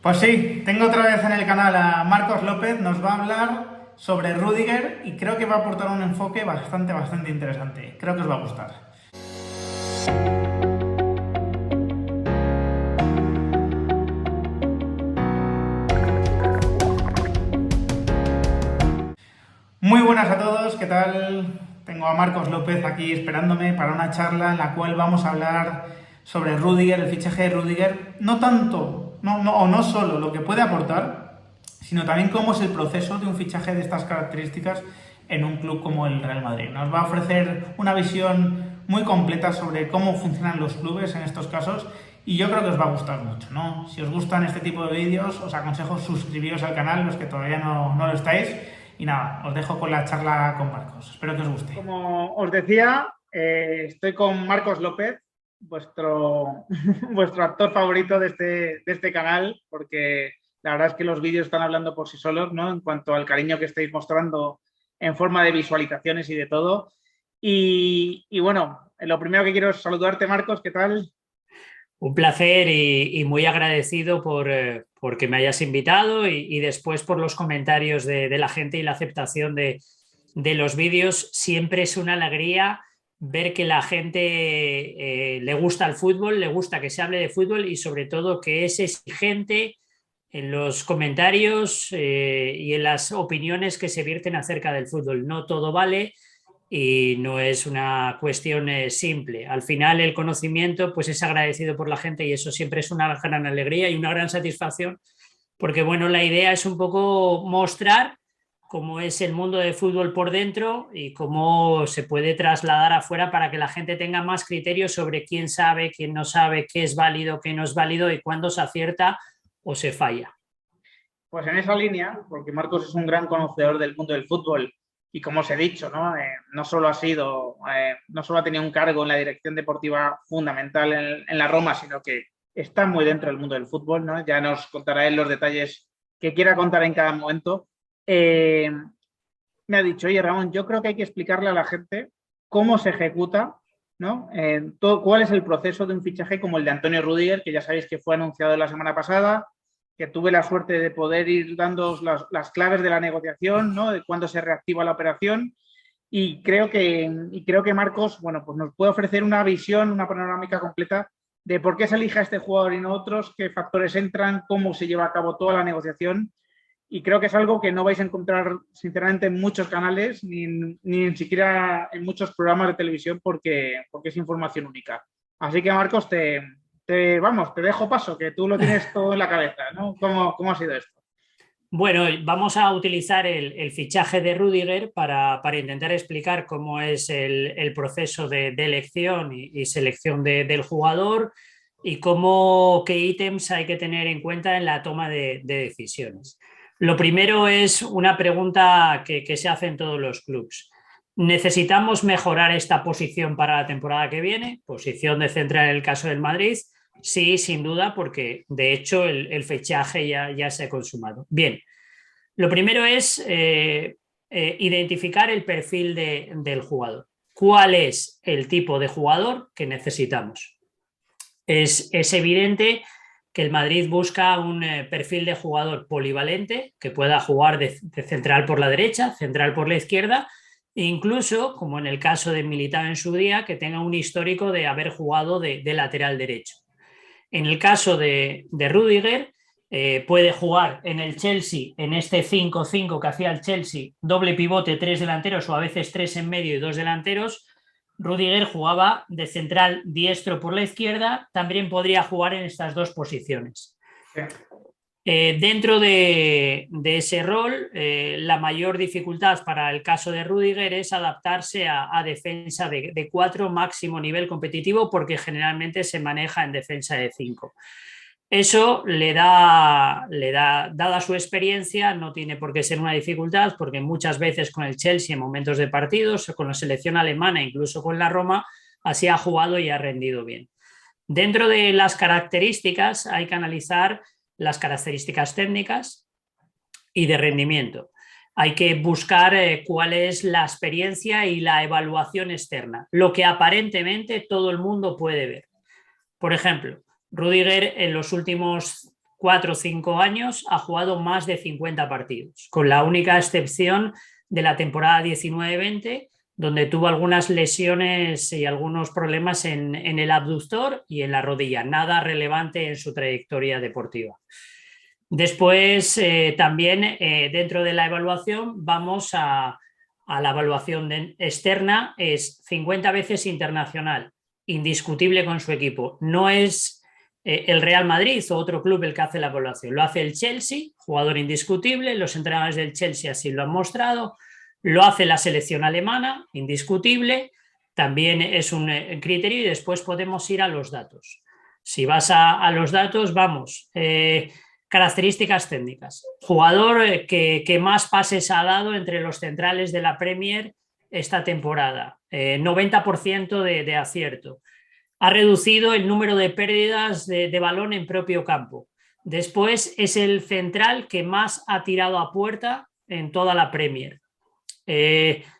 Pues sí, tengo otra vez en el canal a Marcos López, nos va a hablar sobre Rüdiger y creo que va a aportar un enfoque bastante interesante. Creo que os va a gustar. Muy buenas a todos, ¿qué tal? Tengo a Marcos López aquí esperándome para una charla en la cual vamos a hablar sobre Rüdiger, el fichaje de Rüdiger, no tanto, no solo lo que puede aportar, sino también cómo es el proceso de un fichaje de estas características en un club como el Real Madrid. Nos va a ofrecer una visión muy completa sobre cómo funcionan los clubes en estos casos y yo creo que os va a gustar mucho, ¿no? Si os gustan este tipo de vídeos, os aconsejo suscribiros al canal, los que todavía no lo estáis. Y nada, os dejo con la charla con Marcos. Espero que os guste. Como os decía, estoy con Marcos López, vuestro, vuestro actor favorito de este canal, porque la verdad es que los vídeos están hablando por sí solos, ¿no? En cuanto al cariño que estáis mostrando en forma de visualizaciones y de todo. Y bueno, lo primero que quiero es saludarte, Marcos, ¿qué tal? Un placer y muy agradecido por que me hayas invitado y después por los comentarios de la gente y la aceptación de los vídeos. Siempre es una alegría ver que la gente le gusta el fútbol, le gusta que se hable de fútbol y sobre todo que es exigente en los comentarios y en las opiniones que se vierten acerca del fútbol. No todo vale y no es una cuestión simple. Al final el conocimiento pues es agradecido por la gente y eso siempre es una gran alegría y una gran satisfacción porque bueno, la idea es un poco mostrar cómo es el mundo del fútbol por dentro y cómo se puede trasladar afuera para que la gente tenga más criterios sobre quién sabe, quién no sabe, qué es válido, qué no es válido y cuándo se acierta o se falla. Pues en esa línea, porque Marcos es un gran conocedor del mundo del fútbol y como os he dicho, no solo no solo ha tenido un cargo en la dirección deportiva fundamental en la Roma, sino que está muy dentro del mundo del fútbol, ¿no? Ya nos contará él los detalles que quiera contar en cada momento. Eh, Me ha dicho, oye Ramón, yo creo que hay que explicarle a la gente cómo se ejecuta, ¿no? Cuál es el proceso de un fichaje como el de Antonio Rüdiger, que ya sabéis que fue anunciado la semana pasada, que tuve la suerte de poder ir dando las claves de la negociación, ¿no? De cuándo se reactiva la operación. Y creo que Marcos, bueno, pues nos puede ofrecer una visión, una panorámica completa de por qué se elige a este jugador y no otros, qué factores entran, cómo se lleva a cabo toda la negociación. Y creo que es algo que no vais a encontrar, sinceramente, en muchos canales, ni siquiera en muchos programas de televisión, porque es información única. Así que, Marcos, te dejo paso, que tú lo tienes todo en la cabeza, ¿no? ¿Cómo ha sido esto? Bueno, vamos a utilizar el fichaje de Rüdiger para intentar explicar cómo es el proceso de elección y selección del jugador y qué ítems hay que tener en cuenta en la toma de decisiones. Lo primero es una pregunta que se hace en todos los clubes. ¿Necesitamos mejorar esta posición para la temporada que viene? Posición de central en el caso del Madrid. Sí, sin duda, porque de hecho el fichaje ya se ha consumado. Bien, lo primero es identificar el perfil del jugador. ¿Cuál es el tipo de jugador que necesitamos? Es evidente que el Madrid busca un perfil de jugador polivalente que pueda jugar de central por la derecha, central por la izquierda, e incluso, como en el caso de Militao en su día, que tenga un histórico de haber jugado de lateral derecho. En el caso de Rüdiger, puede jugar en el Chelsea, en este 5-5 que hacía el Chelsea, doble pivote, tres delanteros o a veces tres en medio y dos delanteros. Rüdiger jugaba de central diestro por la izquierda, también podría jugar en estas dos posiciones. Sí. Dentro de ese rol, la mayor dificultad para el caso de Rüdiger es adaptarse a defensa de 4 máximo nivel competitivo porque generalmente se maneja en defensa de 5. Eso dada su experiencia, no tiene por qué ser una dificultad porque muchas veces con el Chelsea en momentos de partidos, con la selección alemana, incluso con la Roma, así ha jugado y ha rendido bien. Dentro de las características hay que analizar las características técnicas y de rendimiento. Hay que buscar cuál es la experiencia y la evaluación externa, lo que aparentemente todo el mundo puede ver. Por ejemplo, Rüdiger en los últimos 4 o 5 años ha jugado más de 50 partidos, con la única excepción de la temporada 19-20, donde tuvo algunas lesiones y algunos problemas en el abductor y en la rodilla, nada relevante en su trayectoria deportiva. Después, también dentro de la evaluación vamos a la evaluación externa, es 50 veces internacional, indiscutible con su equipo. No es el Real Madrid o otro club el que hace la evaluación, lo hace el Chelsea, jugador indiscutible, los entrenadores del Chelsea así lo han mostrado, lo hace la selección alemana, indiscutible, también es un criterio, y después podemos ir a los datos. Si vas a los datos, vamos, características técnicas. Jugador que más pases ha dado entre los centrales de la Premier esta temporada, 90% de acierto. Ha reducido el número de pérdidas de balón en propio campo. Después es el central que más ha tirado a puerta en toda la Premier.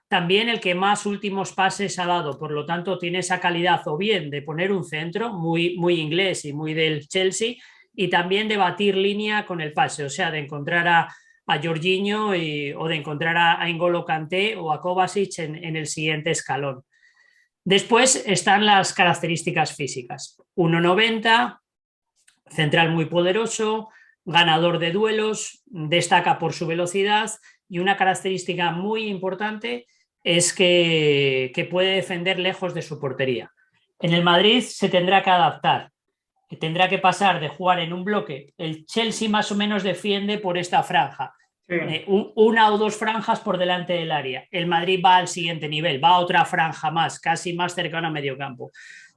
También el que más últimos pases ha dado, por lo tanto tiene esa calidad o bien de poner un centro muy, muy inglés y muy del Chelsea, y también de batir línea con el pase, o sea, de encontrar a Jorginho o de encontrar a N'Golo Kanté o a Kovacic en el siguiente escalón. Después están las características físicas. 1,90, central muy poderoso, ganador de duelos, destaca por su velocidad, y una característica muy importante es que puede defender lejos de su portería. En el Madrid se tendrá que adaptar, tendrá que pasar de jugar en un bloque. El Chelsea más o menos defiende por esta franja, sí. Una o dos franjas por delante del área. El Madrid va al siguiente nivel, va a otra franja más, casi más cercana a medio campo.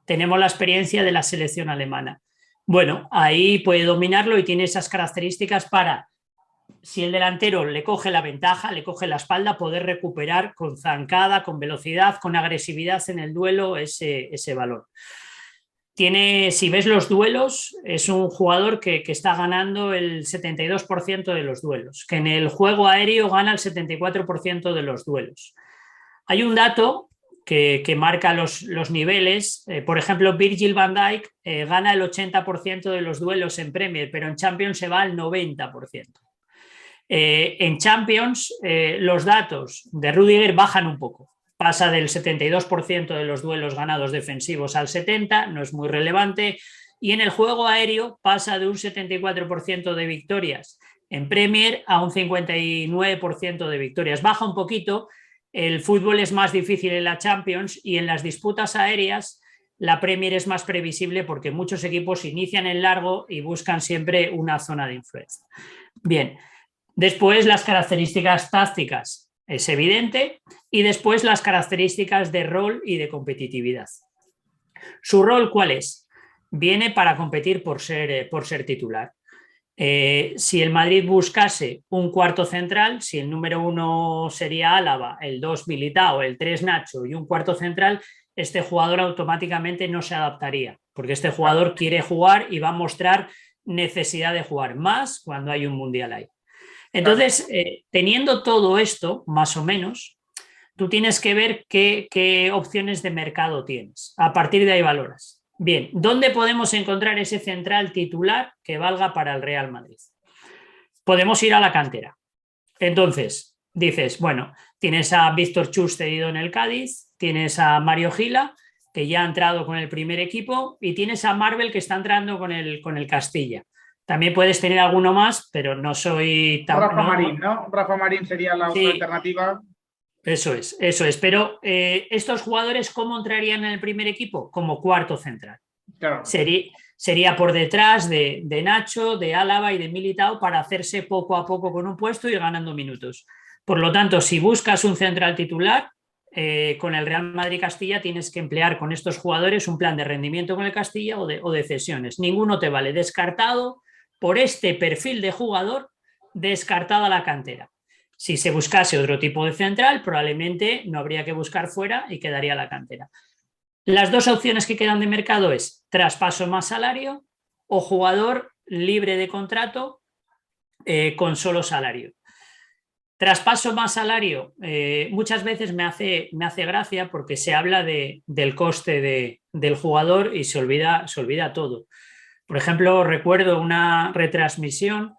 Tenemos la experiencia de la selección alemana. Bueno, ahí puede dominarlo y tiene esas características para, si el delantero le coge la ventaja, le coge la espalda, poder recuperar con zancada, con velocidad, con agresividad en el duelo ese balón. Si ves los duelos, es un jugador que está ganando el 72% de los duelos, que en el juego aéreo gana el 74% de los duelos. Hay un dato que marca los niveles. Por ejemplo, Virgil van Dijk gana el 80% de los duelos en Premier, pero en Champions se va al 90%. En Champions los datos de Rüdiger bajan un poco. Pasa del 72% de los duelos ganados defensivos al 70%, no es muy relevante. Y en el juego aéreo pasa de un 74% de victorias en Premier a un 59% de victorias. Baja un poquito. El fútbol es más difícil en la Champions, y en las disputas aéreas la Premier es más previsible porque muchos equipos inician en largo y buscan siempre una zona de influencia. Bien, después las características tácticas. Es evidente, y después las características de rol y de competitividad. ¿Su rol cuál es? Viene para competir por ser titular. Si el Madrid buscase un cuarto central, si el número 1 sería Álava, el 2 Militao, el 3 Nacho y un cuarto central, este jugador automáticamente no se adaptaría, porque este jugador quiere jugar y va a mostrar necesidad de jugar más cuando hay un mundial ahí. Entonces, teniendo todo esto, más o menos, tú tienes que ver qué opciones de mercado tienes. A partir de ahí valoras. Bien, ¿dónde podemos encontrar ese central titular que valga para el Real Madrid? Podemos ir a la cantera. Entonces, dices, bueno, tienes a Víctor Chus cedido en el Cádiz, tienes a Mario Gila, que ya ha entrado con el primer equipo, y tienes a Marvel, que está entrando con el Castilla. También puedes tener alguno más, pero no soy tan... Rafa Marín, ¿no? Rafa Marín sería la otra alternativa. Eso es. Pero estos jugadores, ¿cómo entrarían en el primer equipo? Como cuarto central. Claro. Sería por detrás de Nacho, de Álava y de Militao, para hacerse poco a poco con un puesto y ir ganando minutos. Por lo tanto, si buscas un central titular, con el Real Madrid Castilla tienes que emplear con estos jugadores un plan de rendimiento con el Castilla o de cesiones. Ninguno te vale. Descartado por este perfil de jugador, descartada la cantera. Si se buscase otro tipo de central, probablemente no habría que buscar fuera y quedaría la cantera. Las dos opciones que quedan de mercado es traspaso más salario o jugador libre de contrato con solo salario. Traspaso más salario, muchas veces me hace gracia porque se habla del coste del jugador y se olvida todo. Por ejemplo, recuerdo una retransmisión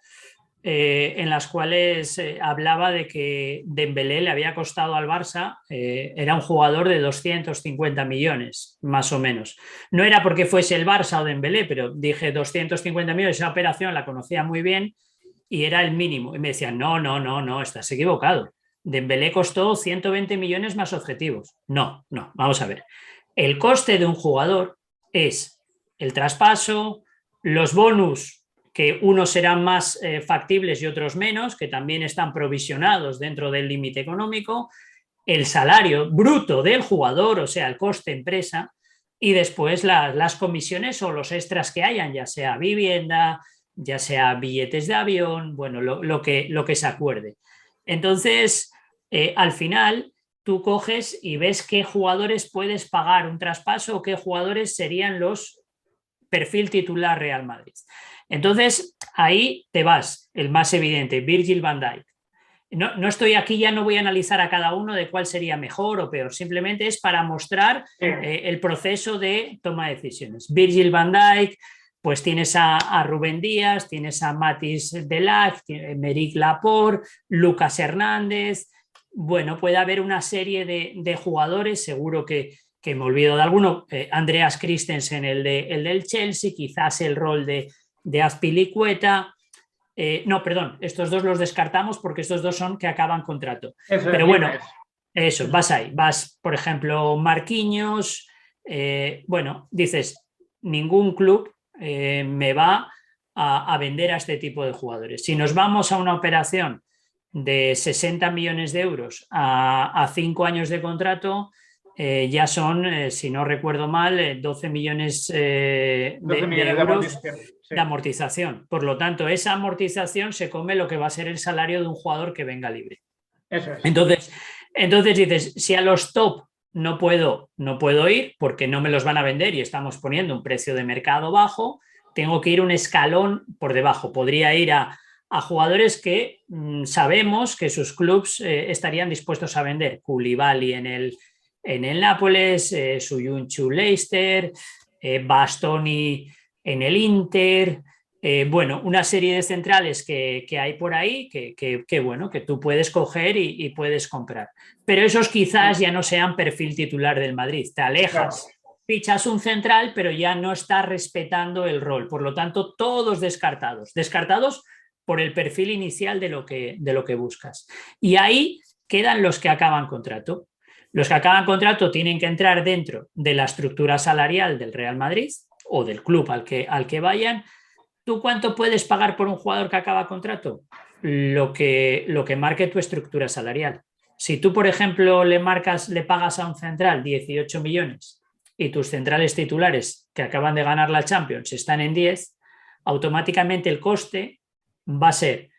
en las cuales hablaba de que Dembélé le había costado al Barça, era un jugador de 250 millones, más o menos. No era porque fuese el Barça o Dembélé, pero dije 250 millones, esa operación la conocía muy bien y era el mínimo. Y me decían, no, no, no, no, estás equivocado. Dembélé costó 120 millones más objetivos. No, no, vamos a ver. El coste de un jugador es el traspaso, los bonus, que unos serán más factibles y otros menos, que también están provisionados dentro del límite económico, el salario bruto del jugador, o sea, el coste empresa, y después las comisiones o los extras que hayan, ya sea vivienda, ya sea billetes de avión, bueno, lo que se acuerde. Entonces, al final, tú coges y ves qué jugadores puedes pagar un traspaso o qué jugadores serían los perfil titular Real Madrid. Entonces, ahí te vas, el más evidente, Virgil van Dijk. No estoy aquí, ya no voy a analizar a cada uno de cuál sería mejor o peor, simplemente es para mostrar el proceso de toma de decisiones. Virgil van Dijk, pues tienes a Rubén Díaz, tienes a Mathis de Ligt, Emerick Laporte, Lucas Hernández. Bueno, puede haber una serie de jugadores, seguro que me olvido de alguno, Andreas Christensen, el del Chelsea, quizás el rol de Azpilicueta. No, perdón, estos dos los descartamos porque estos dos son que acaban contrato. Eso Pero es, bueno, libres. eso, vas ahí, vas, por ejemplo, Marquinhos, bueno, dices, ningún club me va a vender a este tipo de jugadores. Si nos vamos a una operación de 60 millones de euros a 5 años de contrato, ya son, si no recuerdo mal, 12 millones 12 de millones de euros amortización. Sí. de amortización. Por lo tanto, esa amortización se come lo que va a ser el salario de un jugador que venga libre. Eso es. Entonces dices, si a los top no puedo ir porque no me los van a vender y estamos poniendo un precio de mercado bajo, tengo que ir un escalón por debajo. Podría ir a jugadores que sabemos que sus clubes estarían dispuestos a vender. Koulibaly en el Nápoles, Suyunchu Leicester, Bastoni en el Inter. Bueno, una serie de centrales que hay por ahí que bueno, que tú puedes coger y puedes comprar. Pero esos quizás ya no sean perfil titular del Madrid. Te alejas, claro, fichas un central, pero ya no estás respetando el rol. Por lo tanto, todos descartados. Descartados por el perfil inicial de lo que buscas. Y ahí quedan los que acaban contrato. Los que acaban contrato tienen que entrar dentro de la estructura salarial del Real Madrid o del club al que vayan. ¿Tú cuánto puedes pagar por un jugador que acaba contrato? Lo que marque tu estructura salarial. Si tú, por ejemplo, le pagas a un central 18 millones y tus centrales titulares que acaban de ganar la Champions están en 10, automáticamente el coste va a ser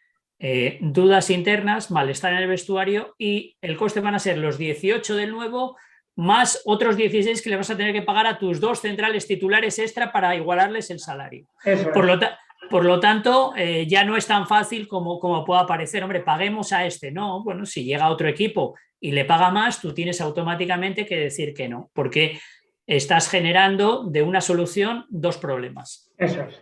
dudas internas, malestar en el vestuario y el coste van a ser los 18 del nuevo más otros 16 que le vas a tener que pagar a tus dos centrales titulares extra para igualarles el salario. Por lo tanto, ya no es tan fácil como pueda parecer, hombre, paguemos a este. No, bueno, si llega otro equipo y le paga más, tú tienes automáticamente que decir que no, porque estás generando de una solución dos problemas. Eso es.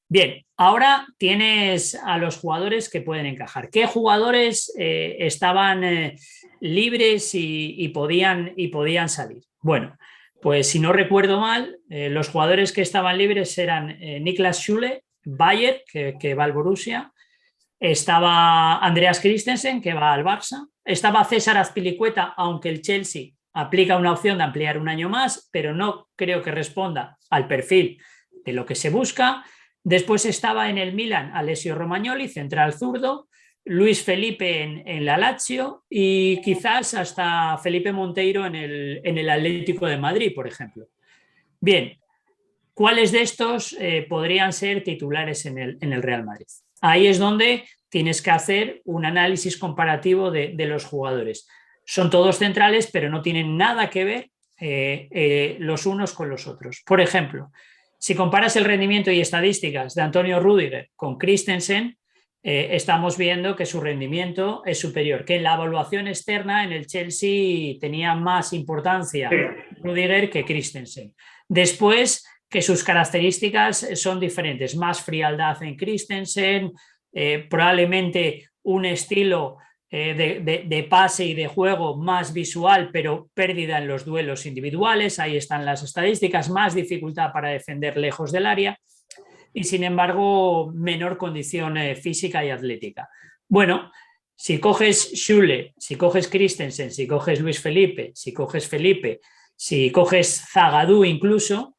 Bien, ahora tienes a los jugadores que pueden encajar. ¿Qué jugadores estaban libres y podían salir? Bueno, pues si no recuerdo mal, los jugadores que estaban libres eran Niklas Schüle, Bayer, que va al Borussia, estaba Andreas Christensen, que va al Barça, estaba César Azpilicueta, aunque el Chelsea aplica una opción de ampliar un año más, pero no creo que responda al perfil de lo que se busca. Después estaba en el Milan Alessio Romagnoli, central zurdo, Luis Felipe en la Lazio y quizás hasta Felipe Monteiro en el Atlético de Madrid, por ejemplo. Bien, ¿cuáles de estos podrían ser titulares en el Real Madrid? Ahí es donde tienes que hacer un análisis comparativo de los jugadores. Son todos centrales, pero no tienen nada que ver los unos con los otros. Por ejemplo, si comparas el rendimiento y estadísticas de Antonio Rüdiger con Christensen, estamos viendo que su rendimiento es superior, que en la evaluación externa en el Chelsea tenía más importancia Rüdiger que Christensen. Después, que sus características son diferentes. Más frialdad en Christensen, probablemente un estilo de pase y de juego más visual, pero pérdida en los duelos individuales. Ahí están las estadísticas. Más dificultad para defender lejos del área y, sin embargo, menor condición física y atlética. Bueno, si coges Schüle, si coges Christensen, si coges Luis Felipe, si coges Felipe, si coges Zagadou incluso,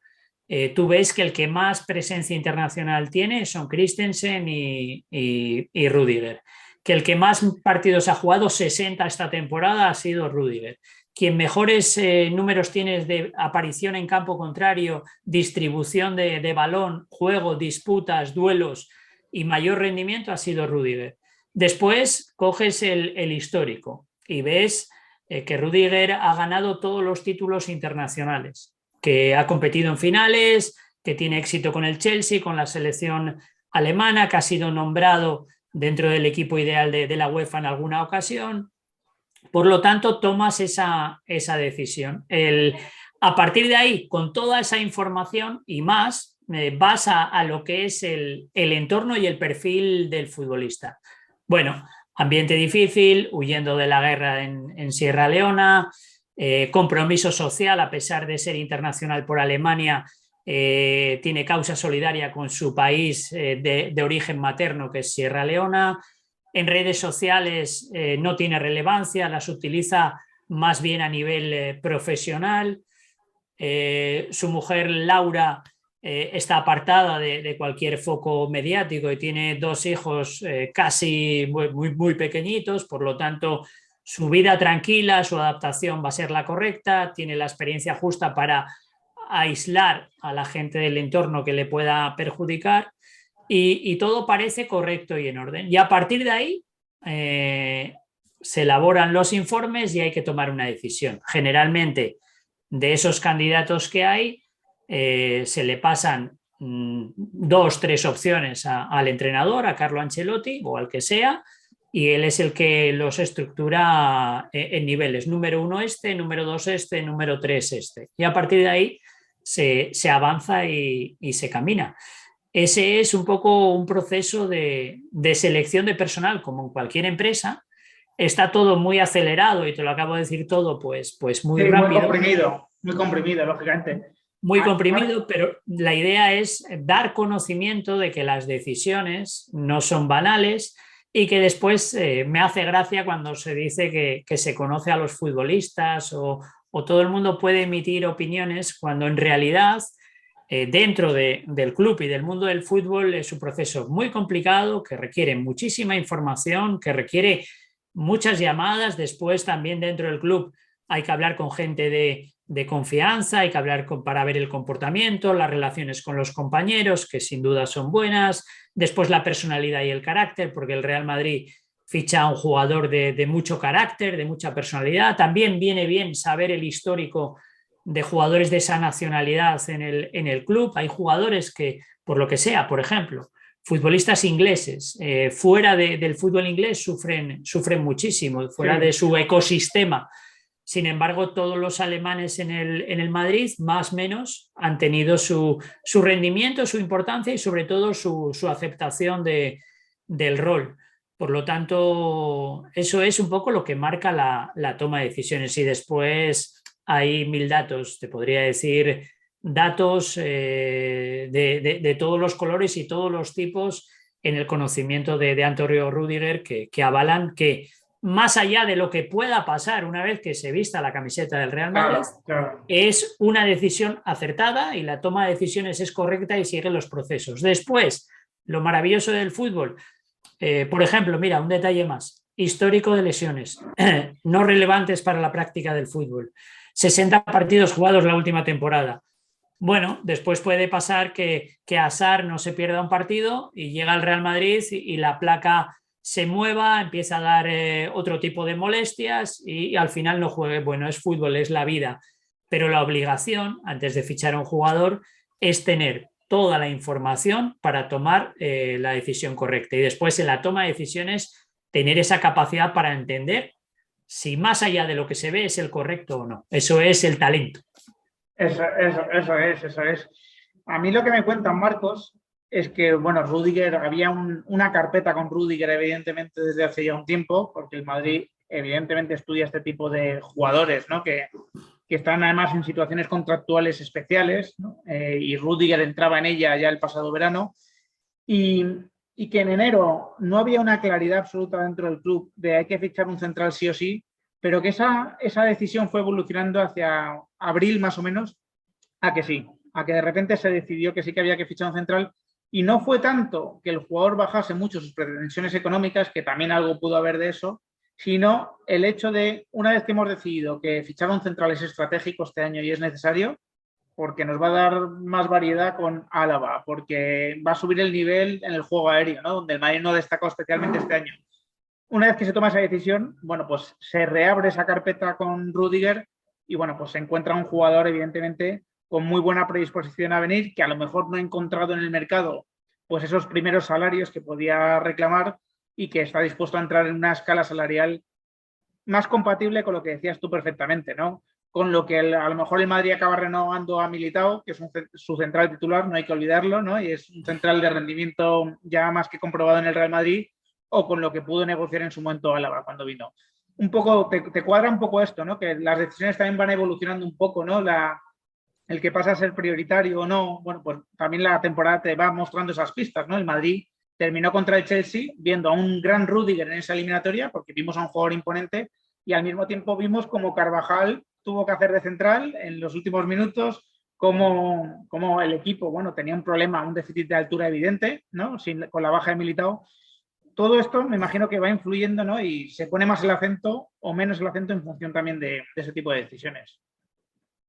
tú ves que el que más presencia internacional tiene son Christensen y Rüdiger. Que el que más partidos ha jugado, 60 esta temporada, ha sido Rüdiger. Quien mejores números tiene de aparición en campo contrario, distribución de balón, juego, disputas, duelos y mayor rendimiento ha sido Rüdiger. Después coges el histórico y ves que Rüdiger ha ganado todos los títulos internacionales, que ha competido en finales, que tiene éxito con el Chelsea, con la selección alemana, que ha sido nombrado dentro del equipo ideal de la UEFA en alguna ocasión. Por lo tanto, tomas esa decisión. A partir de ahí, con toda esa información y más, vas a lo que es el entorno y el perfil del futbolista. Bueno, ambiente difícil, huyendo de la guerra en Sierra Leona, compromiso social, a pesar de ser internacional por Alemania, tiene causa solidaria con su país de origen materno, que es Sierra Leona. En redes sociales no tiene relevancia, las utiliza más bien a nivel profesional. Su mujer, Laura, está apartada de cualquier foco mediático y tiene 2 hijos casi muy pequeñitos, por lo tanto su vida tranquila, su adaptación va a ser la correcta, tiene la experiencia justa para aislar a la gente del entorno que le pueda perjudicar y todo parece correcto y en orden. Y a partir de ahí se elaboran los informes y hay que tomar una decisión. Generalmente, de esos candidatos que hay, se le pasan 2, 3 opciones al entrenador, a Carlo Ancelotti o al que sea, y él es el que los estructura en niveles. Número 1 número 2 número 3 y a partir de ahí se avanza y se camina. Ese es un poco un proceso de selección de personal, como en cualquier empresa. Está todo muy acelerado y te lo acabo de decir todo pues muy Sí, rápido. muy comprimido, lógicamente. Muy comprimido, pero la idea es dar conocimiento de que las decisiones no son banales y que después me hace gracia cuando se dice que se conoce a los futbolistas o todo el mundo puede emitir opiniones cuando en realidad dentro del club y del mundo del fútbol es un proceso muy complicado que requiere muchísima información, que requiere muchas llamadas. Después también dentro del club hay que hablar con gente de confianza, hay que hablar para ver el comportamiento, las relaciones con los compañeros, que sin duda son buenas, después la personalidad y el carácter, porque el Real Madrid ficha a un jugador de mucho carácter, de mucha personalidad. También viene bien saber el histórico de jugadores de esa nacionalidad en el club. Hay jugadores que, por lo que sea, por ejemplo, futbolistas ingleses, fuera del fútbol inglés sufren muchísimo, fuera de su ecosistema. Sin embargo, todos los alemanes en el Madrid, más o menos, han tenido su rendimiento, su importancia y sobre todo su aceptación del rol. Por lo tanto, eso es un poco lo que marca la toma de decisiones. Y después hay 1000 datos, te podría decir, datos de todos los colores y todos los tipos en el conocimiento de Antonio Rüdiger que avalan que más allá de lo que pueda pasar una vez que se vista la camiseta del Real Madrid, claro. Es una decisión acertada y la toma de decisiones es correcta y sigue los procesos. Después, lo maravilloso del fútbol, por ejemplo, mira, un detalle más, histórico de lesiones no relevantes para la práctica del fútbol. 60 partidos jugados la última temporada. Bueno, después puede pasar que Hazard no se pierda un partido y llega al Real Madrid y la placa se mueva, empieza a dar otro tipo de molestias y al final no juegue. Bueno, es fútbol, es la vida, pero la obligación, antes de fichar a un jugador, es tener toda la información para tomar la decisión correcta y después en la toma de decisiones tener esa capacidad para entender si más allá de lo que se ve es el correcto o no. Eso es el talento. Eso es. A mí lo que me cuentan, Marcos, es que, bueno, Rüdiger, había una carpeta con Rüdiger, evidentemente, desde hace ya un tiempo, porque el Madrid, evidentemente, estudia este tipo de jugadores, ¿no? Que están además en situaciones contractuales especiales, ¿no? Y Rüdiger entraba en ella ya el pasado verano. Y, y que en enero no había una claridad absoluta dentro del club de hay que fichar un central sí o sí, pero que esa decisión fue evolucionando hacia abril más o menos a que sí, a que de repente se decidió que sí que había que fichar un central y no fue tanto que el jugador bajase mucho sus pretensiones económicas, que también algo pudo haber de eso, sino el hecho de, una vez que hemos decidido que fichar un central es estratégico este año y es necesario, porque nos va a dar más variedad con Álava, porque va a subir el nivel en el juego aéreo, ¿no? Donde el Madrid no ha destacado especialmente este año. Una vez que se toma esa decisión, bueno, pues se reabre esa carpeta con Rüdiger y, bueno, pues se encuentra un jugador, evidentemente, con muy buena predisposición a venir, que a lo mejor no ha encontrado en el mercado pues esos primeros salarios que podía reclamar y que está dispuesto a entrar en una escala salarial más compatible con lo que decías tú perfectamente, ¿no? Con lo que a lo mejor el Madrid acaba renovando a Militao, que es su central titular, no hay que olvidarlo, ¿no? Y es un central de rendimiento ya más que comprobado en el Real Madrid, o con lo que pudo negociar en su momento Álava cuando vino. Un poco, te cuadra un poco esto, ¿no? Que las decisiones también van evolucionando un poco, ¿no? El que pasa a ser prioritario o no, bueno, pues también la temporada te va mostrando esas pistas, ¿no? El Madrid terminó contra el Chelsea viendo a un gran Rüdiger en esa eliminatoria, porque vimos a un jugador imponente, y al mismo tiempo vimos como Carvajal tuvo que hacer de central en los últimos minutos, como el equipo, bueno, tenía un problema, un déficit de altura evidente, ¿no? Con la baja de Militao. Todo esto me imagino que va influyendo, ¿no? Y se pone más el acento o menos el acento en función también de ese tipo de decisiones.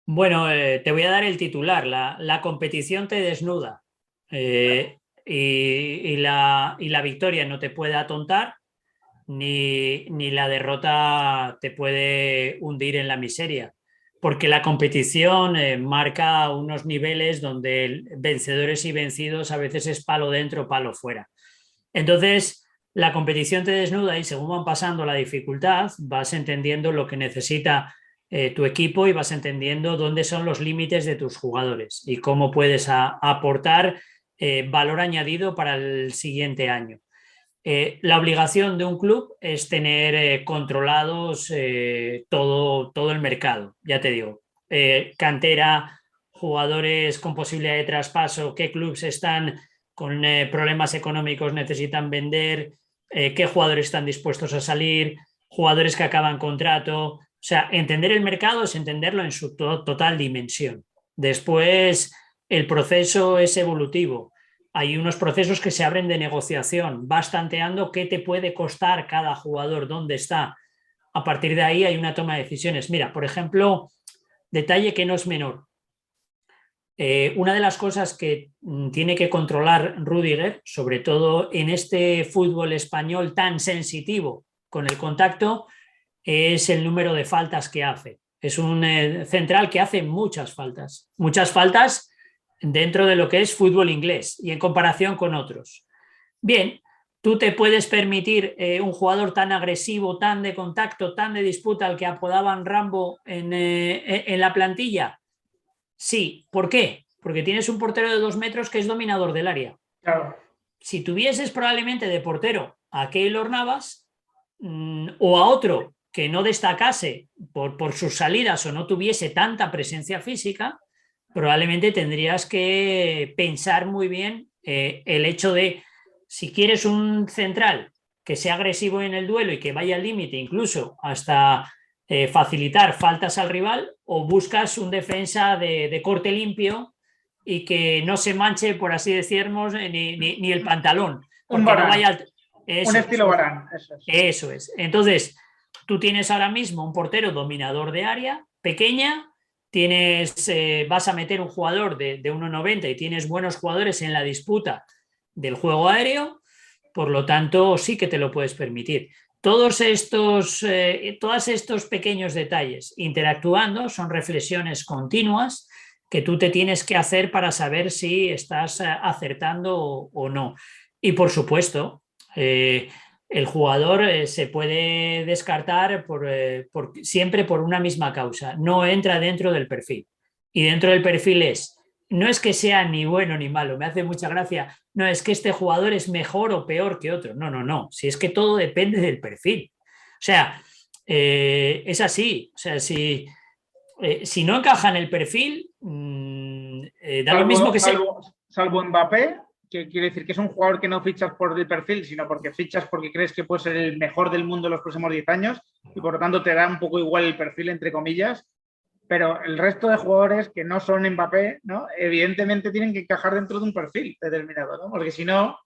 Bueno, te voy a dar el titular. La competición te desnuda y la victoria no te puede atontar ni la derrota te puede hundir en la miseria, porque la competición marca unos niveles donde vencedores y vencidos a veces es palo dentro, palo fuera. Entonces, la competición te desnuda y según van pasando la dificultad, vas entendiendo lo que necesita tu equipo y vas entendiendo dónde son los límites de tus jugadores y cómo puedes aportar valor añadido para el siguiente año. La obligación de un club es tener controlados todo el mercado, ya te digo, cantera, jugadores con posibilidad de traspaso, qué clubes están con problemas económicos, necesitan vender, qué jugadores están dispuestos a salir, jugadores que acaban contrato. O sea, entender el mercado es entenderlo en su total dimensión. Después, el proceso es evolutivo. Hay unos procesos que se abren de negociación, vas tanteando qué te puede costar cada jugador, dónde está. A partir de ahí hay una toma de decisiones. Mira, por ejemplo, detalle que no es menor. Una de las cosas que tiene que controlar Rüdiger, sobre todo en este fútbol español tan sensitivo con el contacto, es el número de faltas que hace. Es un central que hace muchas faltas dentro de lo que es fútbol inglés y en comparación con otros. Bien, tú te puedes permitir un jugador tan agresivo, tan de contacto, tan de disputa, al que apodaban Rambo en la plantilla. Sí, ¿por qué? Porque tienes un portero de 2 metros que es dominador del área. Claro. Si tuvieses probablemente de portero a Keylor Navas o a otro que no destacase por sus salidas o no tuviese tanta presencia física, probablemente tendrías que pensar muy bien el hecho de, si quieres un central que sea agresivo en el duelo y que vaya al límite incluso hasta facilitar faltas al rival, o buscas un defensa de corte limpio y que no se manche, por así decirlo, ni el pantalón, Un porque no Varane, vaya un eso estilo Varane, eso es. eso es. Entonces, tú tienes ahora mismo un portero dominador de área, pequeña, vas a meter un jugador de 1,90 y tienes buenos jugadores en la disputa del juego aéreo, por lo tanto sí que te lo puedes permitir. Todos estos pequeños detalles interactuando son reflexiones continuas que tú te tienes que hacer para saber si estás acertando o no. Y por supuesto, el jugador se puede descartar siempre por una misma causa. No entra dentro del perfil. Y dentro del perfil es no es que sea ni bueno ni malo, me hace mucha gracia. No, es que este jugador es mejor o peor que otro. No, no, no. Si es que todo depende del perfil. O sea, es así. O sea, si no encaja en el perfil, da lo mismo Salvo, que sea. salvo, salvo Mbappé, que quiere decir que es un jugador que no fichas por el perfil, sino porque fichas porque crees que puede ser el mejor del mundo en los próximos 10 años y por lo tanto te da un poco igual el perfil, entre comillas. Pero el resto de jugadores que no son Mbappé, ¿no? Evidentemente tienen que encajar dentro de un perfil determinado, ¿no? Porque si no,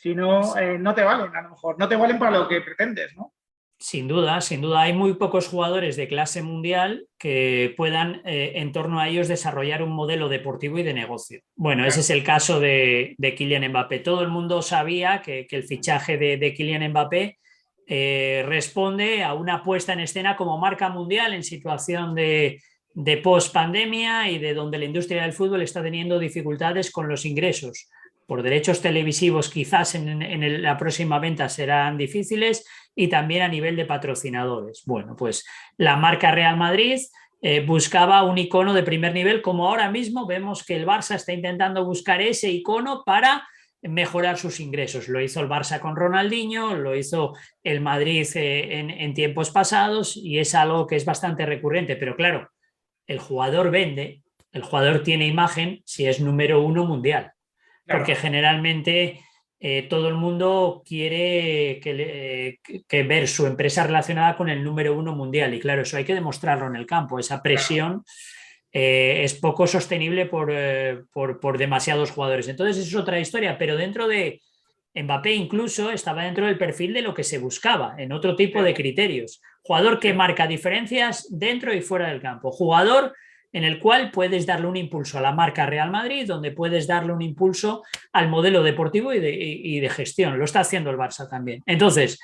no te valen, a lo mejor. No te valen para lo que pretendes, ¿no? Sin duda, sin duda, hay muy pocos jugadores de clase mundial que puedan en torno a ellos desarrollar un modelo deportivo y de negocio. Bueno, ese Claro. es el caso de Kylian Mbappé. Todo el mundo sabía que el fichaje de Kylian Mbappé responde a una puesta en escena como marca mundial en situación de post-pandemia y de donde la industria del fútbol está teniendo dificultades con los ingresos. Por derechos televisivos quizás en la próxima venta serán difíciles y también a nivel de patrocinadores. Bueno, pues la marca Real Madrid buscaba un icono de primer nivel, como ahora mismo vemos que el Barça está intentando buscar ese icono para mejorar sus ingresos. Lo hizo el Barça con Ronaldinho, lo hizo el Madrid en tiempos pasados y es algo que es bastante recurrente, pero claro, el jugador vende, el jugador tiene imagen si es número uno mundial, porque Claro. generalmente todo el mundo quiere que ver su empresa relacionada con el número uno mundial y claro, eso hay que demostrarlo en el campo, esa Claro. presión es poco sostenible por demasiados jugadores. Entonces, eso es otra historia, pero dentro de Mbappé incluso estaba dentro del perfil de lo que se buscaba, en otro tipo de Sí, criterios. Jugador que sí. marca diferencias dentro y fuera del campo. Jugador en el cual puedes darle un impulso a la marca Real Madrid, donde puedes darle un impulso al modelo deportivo y de gestión. Lo está haciendo el Barça también. Entonces,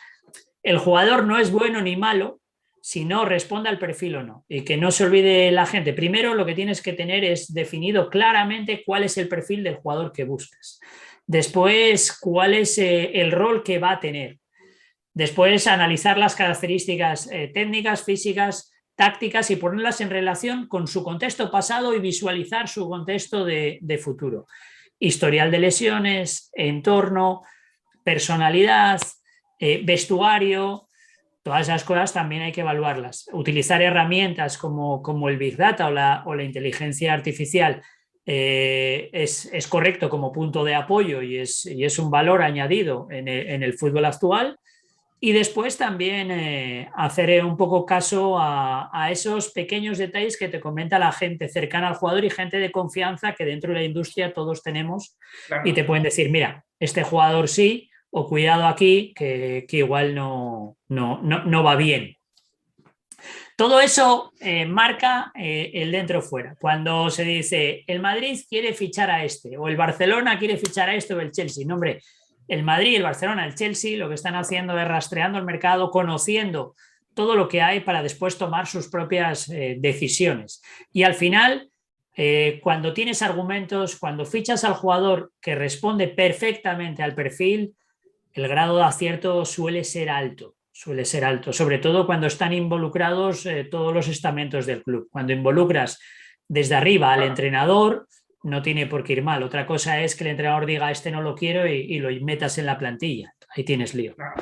el jugador no es bueno ni malo si no responde al perfil o no. Y que no se olvide la gente. Primero, lo que tienes que tener es definido claramente cuál es el perfil del jugador que buscas. Después, cuál es el rol que va a tener. Después, analizar las características técnicas, físicas, tácticas y ponerlas en relación con su contexto pasado y visualizar su contexto de futuro. Historial de lesiones, entorno, personalidad, vestuario, todas esas cosas también hay que evaluarlas. Utilizar herramientas como el Big Data o la inteligencia artificial es correcto como punto de apoyo y es un valor añadido en el fútbol actual. Y después también hacer un poco caso a esos pequeños detalles que te comenta la gente cercana al jugador y gente de confianza que dentro de la industria todos tenemos y te Claro. pueden decir, mira, este jugador sí, o cuidado aquí, que igual no va bien. Todo eso marca el dentro-fuera. Cuando se dice el Madrid quiere fichar a este, o el Barcelona quiere fichar a este, o el Chelsea. No, hombre, el Madrid, el Barcelona, el Chelsea lo que están haciendo es rastreando el mercado, conociendo todo lo que hay para después tomar sus propias decisiones. Y al final, cuando tienes argumentos, cuando fichas al jugador que responde perfectamente al perfil, el grado de acierto suele ser alto, sobre todo cuando están involucrados todos los estamentos del club. Cuando involucras desde arriba al Claro. entrenador, no tiene por qué ir mal. Otra cosa es que el entrenador diga este no lo quiero y lo metas en la plantilla. Ahí tienes lío. Claro.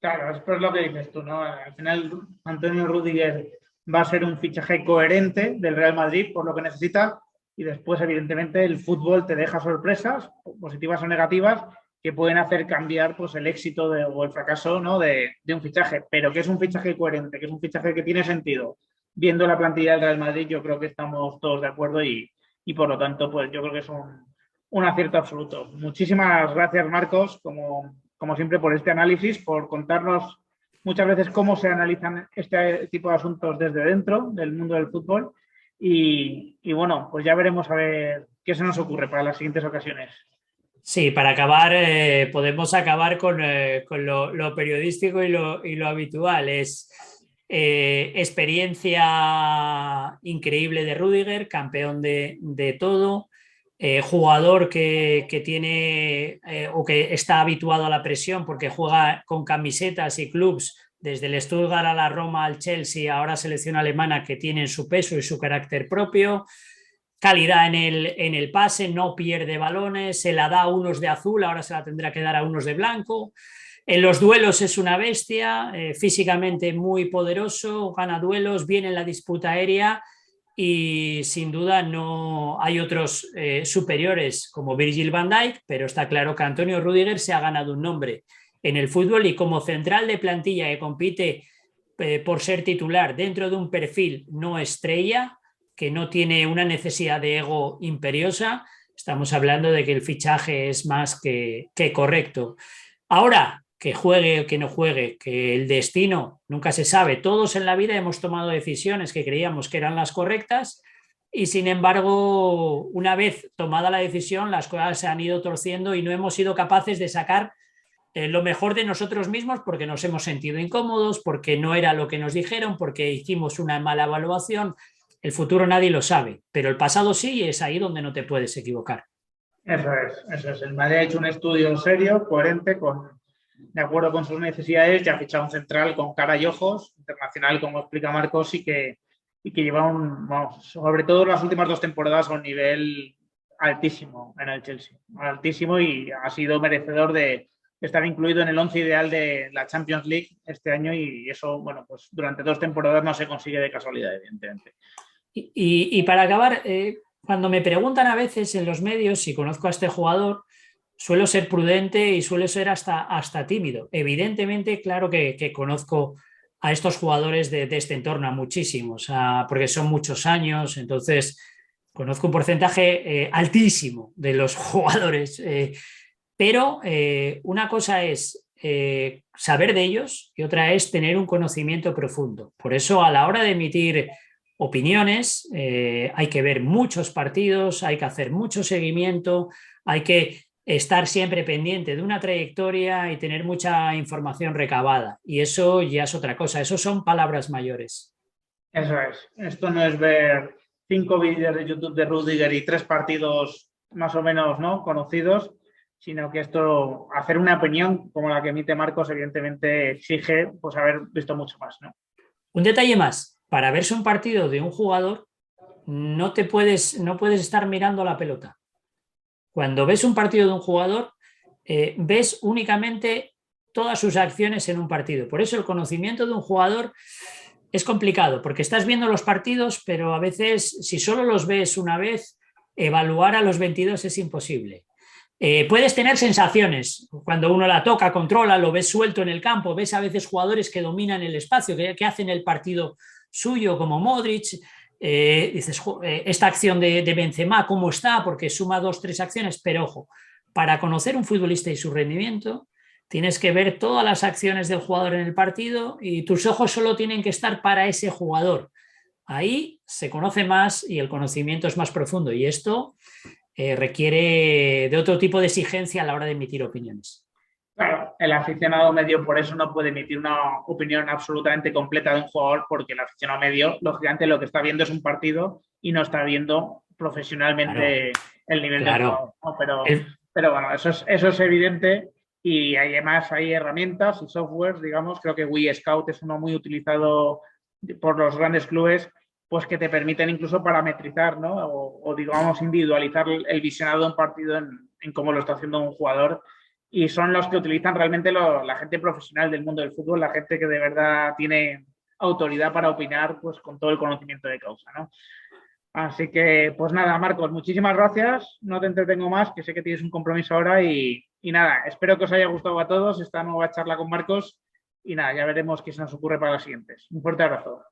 Claro, esto es lo que dices tú, ¿no? Al final, Antonio Rüdiger va a ser un fichaje coherente del Real Madrid por lo que necesita y después, evidentemente, el fútbol te deja sorpresas, positivas o negativas, que pueden hacer cambiar pues, el éxito o el fracaso, ¿no? de un fichaje, pero que es un fichaje coherente, que es un fichaje que tiene sentido. Viendo la plantilla del Real Madrid, yo creo que estamos todos de acuerdo y por lo tanto, pues yo creo que es un acierto absoluto. Muchísimas gracias, Marcos, como siempre, por este análisis, por contarnos muchas veces cómo se analizan este tipo de asuntos desde dentro del mundo del fútbol. Y bueno, pues ya veremos a ver qué se nos ocurre para las siguientes ocasiones. Sí, para acabar, podemos acabar con lo periodístico y lo habitual. Es experiencia increíble de Rüdiger, campeón de todo, jugador que tiene o que está habituado a la presión porque juega con camisetas y clubs desde el Stuttgart a la Roma al Chelsea, ahora selección alemana que tienen su peso y su carácter propio. calidad en el pase, no pierde balones, se la da a unos de azul, ahora se la tendrá que dar a unos de blanco. En los duelos es una bestia, físicamente muy poderoso, gana duelos, viene en la disputa aérea y sin duda no hay otros superiores como Virgil van Dijk, pero está claro que Antonio Rüdiger se ha ganado un nombre en el fútbol y como central de plantilla que compite por ser titular dentro de un perfil no estrella, que no tiene una necesidad de ego imperiosa, estamos hablando de que el fichaje es más que correcto. Ahora, que juegue o que no juegue, que el destino nunca se sabe. Todos en la vida hemos tomado decisiones que creíamos que eran las correctas y sin embargo, una vez tomada la decisión, las cosas se han ido torciendo y no hemos sido capaces de sacar lo mejor de nosotros mismos porque nos hemos sentido incómodos, porque no era lo que nos dijeron, porque hicimos una mala evaluación. El futuro nadie lo sabe, pero el pasado sí y es ahí donde no te puedes equivocar. Eso es, eso es. El Madrid ha hecho un estudio serio, coherente, de acuerdo con sus necesidades, ya ha fichado un central con cara y ojos, internacional, como explica Marcos, y que lleva sobre todo las últimas 2 temporadas a un nivel altísimo en el Chelsea, altísimo, y ha sido merecedor de estar incluido en el 11 ideal de la Champions League este año, y eso, bueno, pues durante 2 temporadas no se consigue de casualidad, evidentemente. Y para acabar, cuando me preguntan a veces en los medios si conozco a este jugador, suelo ser prudente y suelo ser hasta tímido. Evidentemente, claro que conozco a estos jugadores de este entorno, a muchísimos, porque son muchos años, entonces conozco un porcentaje altísimo de los jugadores. Pero una cosa es saber de ellos y otra es tener un conocimiento profundo. Por eso, a la hora de emitir opiniones, hay que ver muchos partidos, hay que hacer mucho seguimiento, hay que estar siempre pendiente de una trayectoria y tener mucha información recabada. Y eso ya es otra cosa, eso son palabras mayores. Eso es. Esto no es ver 5 vídeos de YouTube de Rüdiger y 3 partidos más o menos, ¿no?, conocidos, sino que esto, hacer una opinión como la que emite Marcos, evidentemente exige pues haber visto mucho más, ¿no? Un detalle más, para verse un partido de un jugador no puedes estar mirando la pelota. Cuando ves un partido de un jugador, ves únicamente todas sus acciones en un partido. Por eso el conocimiento de un jugador es complicado, porque estás viendo los partidos, pero a veces, si solo los ves una vez, evaluar a los 22 es imposible. Puedes tener sensaciones, cuando uno la toca, controla, lo ves suelto en el campo, ves a veces jugadores que dominan el espacio, que hacen el partido suyo, como Modric. Dices, esta acción de Benzema, ¿cómo está? Porque suma 2, 3 acciones, pero ojo, para conocer un futbolista y su rendimiento, tienes que ver todas las acciones del jugador en el partido y tus ojos solo tienen que estar para ese jugador. Ahí se conoce más y el conocimiento es más profundo y esto requiere de otro tipo de exigencia a la hora de emitir opiniones. Claro, el aficionado medio por eso no puede emitir una opinión absolutamente completa de un jugador, porque el aficionado medio, lógicamente, lo que está viendo es un partido y no está viendo profesionalmente el nivel del jugador, ¿no? Pero bueno, eso es evidente, y además hay herramientas y softwares, digamos, creo que Wii Scout es uno muy utilizado por los grandes clubes, pues que te permiten incluso parametrizar, ¿no? O digamos, individualizar el visionado de un partido en cómo lo está haciendo un jugador. Y son los que utilizan realmente la gente profesional del mundo del fútbol, la gente que de verdad tiene autoridad para opinar, pues con todo el conocimiento de causa, ¿no? Así que, pues nada, Marcos, muchísimas gracias. No te entretengo más, que sé que tienes un compromiso ahora, y nada, espero que os haya gustado a todos esta nueva charla con Marcos, y nada, ya veremos qué se nos ocurre para las siguientes. Un fuerte abrazo.